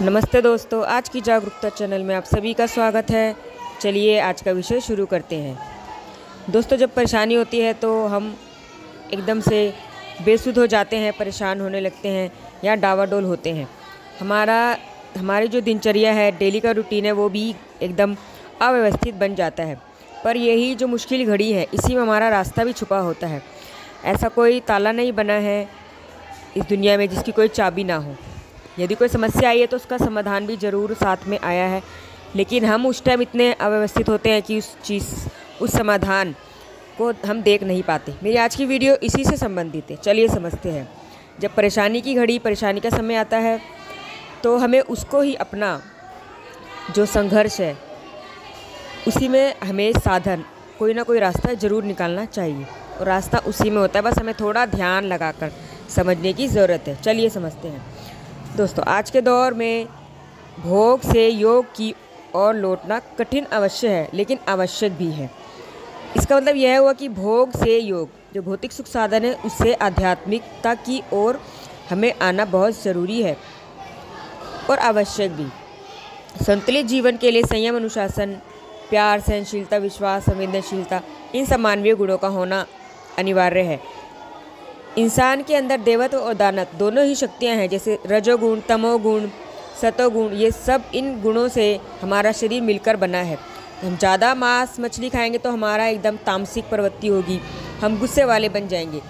नमस्ते दोस्तों, आज की जागरूकता चैनल में आप सभी का स्वागत है। चलिए आज का विषय शुरू करते हैं। दोस्तों, जब परेशानी होती है तो हम एकदम से बेसुध हो जाते हैं, परेशान होने लगते हैं या डावाडोल होते हैं। हमारी जो दिनचर्या है, डेली का रूटीन है, वो भी एकदम अव्यवस्थित बन जाता है। पर यही जो मुश्किल घड़ी है, इसी में हमारा रास्ता भी छुपा होता है। ऐसा कोई ताला नहीं बना है इस दुनिया में जिसकी कोई चाबी ना हो। यदि कोई समस्या आई है तो उसका समाधान भी ज़रूर साथ में आया है, लेकिन हम उस टाइम इतने अव्यवस्थित होते हैं कि उस समाधान को हम देख नहीं पाते। मेरी आज की वीडियो इसी से संबंधित है। चलिए समझते हैं। जब परेशानी की घड़ी, परेशानी का समय आता है तो हमें उसको ही अपना जो संघर्ष है, उसी में हमें साधन, कोई ना कोई रास्ता ज़रूर निकालना चाहिए, और रास्ता उसी में होता है। बस हमें थोड़ा ध्यान लगाकर समझने की ज़रूरत है। चलिए समझते हैं। दोस्तों, आज के दौर में भोग से योग की ओर लौटना कठिन अवश्य है, लेकिन आवश्यक भी है। इसका मतलब यह हुआ कि भोग से योग, जो भौतिक सुख साधन है, उससे आध्यात्मिकता की ओर हमें आना बहुत ज़रूरी है और आवश्यक भी। संतुलित जीवन के लिए संयम, अनुशासन, प्यार, सहनशीलता, विश्वास, संवेदनशीलता, इन सब मानवीय गुणों का होना अनिवार्य है। इंसान के अंदर देवत्व और दानत्व दोनों ही शक्तियां हैं, जैसे रजोगुण, तमोगुण, सतोगुण। ये सब इन गुणों से हमारा शरीर मिलकर बना है। हम ज़्यादा मांस मछली खाएंगे तो हमारा एकदम तामसिक प्रवृत्ति होगी, हम गुस्से वाले बन जाएंगे।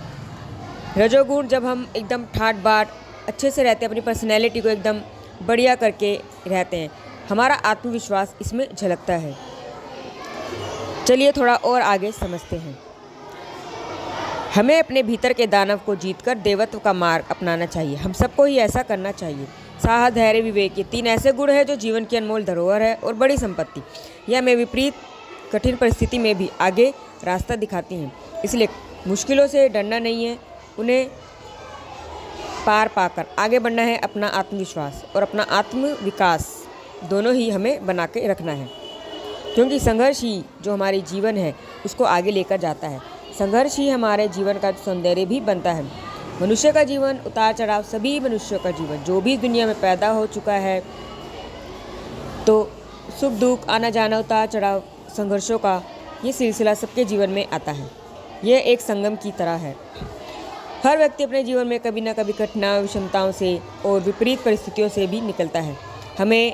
रजोगुण, जब हम एकदम ठाट बाट अच्छे से रहते हैं, अपनी पर्सनैलिटी को एकदम बढ़िया करके रहते हैं, हमारा आत्मविश्वास इसमें झलकता है। चलिए थोड़ा और आगे समझते हैं। हमें अपने भीतर के दानव को जीतकर देवत्व का मार्ग अपनाना चाहिए। हम सबको ही ऐसा करना चाहिए। साहस, धैर्य, विवेक, ये 3 ऐसे गुण हैं जो जीवन की अनमोल धरोहर है और बड़ी संपत्ति। यह हमें विपरीत कठिन परिस्थिति में भी आगे रास्ता दिखाती हैं। इसलिए मुश्किलों से डरना नहीं है, उन्हें पार पाकर आगे बढ़ना है। अपना आत्मविश्वास और अपना आत्म विकास दोनों ही हमें बना के रखना है, क्योंकि संघर्ष ही जो हमारे जीवन है उसको आगे लेकर जाता है। संघर्ष ही हमारे जीवन का सौंदर्य भी बनता है। मनुष्य का जीवन उतार चढ़ाव, सभी मनुष्यों का जीवन जो भी दुनिया में पैदा हो चुका है, तो सुख दुख, आना जाना, उतार चढ़ाव, संघर्षों का ये सिलसिला सबके जीवन में आता है। यह एक संगम की तरह है। हर व्यक्ति अपने जीवन में कभी ना कभी कठिनाई, विषमताओं से और विपरीत परिस्थितियों से भी निकलता है। हमें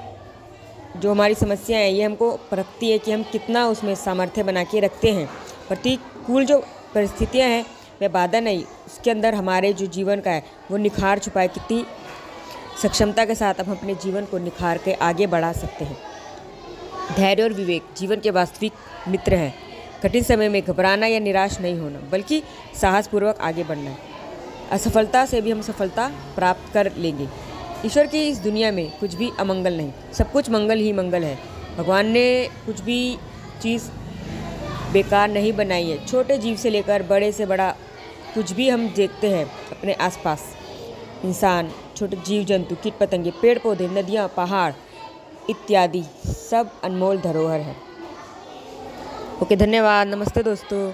जो हमारी समस्या है, ये हमको परखती है कि हम कितना उसमें सामर्थ्य बना के रखते हैं। प्रतिकूल जो परिस्थितियां हैं, वह बाधा नहीं, उसके अंदर हमारे जो जीवन का है वो निखार छुपा है। कितनी सक्षमता के साथ हम अपने जीवन को निखार के आगे बढ़ा सकते हैं। धैर्य और विवेक जीवन के वास्तविक मित्र हैं। कठिन समय में घबराना या निराश नहीं होना, बल्कि साहसपूर्वक आगे बढ़ना है। असफलता से भी हम सफलता प्राप्त कर लेंगे। ईश्वर की इस दुनिया में कुछ भी अमंगल नहीं, सब कुछ मंगल ही मंगल है। भगवान ने कुछ भी चीज़ बेकार नहीं बनाई है। छोटे जीव से लेकर बड़े से बड़ा कुछ भी हम देखते हैं अपने आसपास, इंसान, छोटे जीव जंतु, कीट पतंगे, पेड़ पौधे, नदियाँ, पहाड़ इत्यादि सब अनमोल धरोहर है। ओके, धन्यवाद। नमस्ते दोस्तों।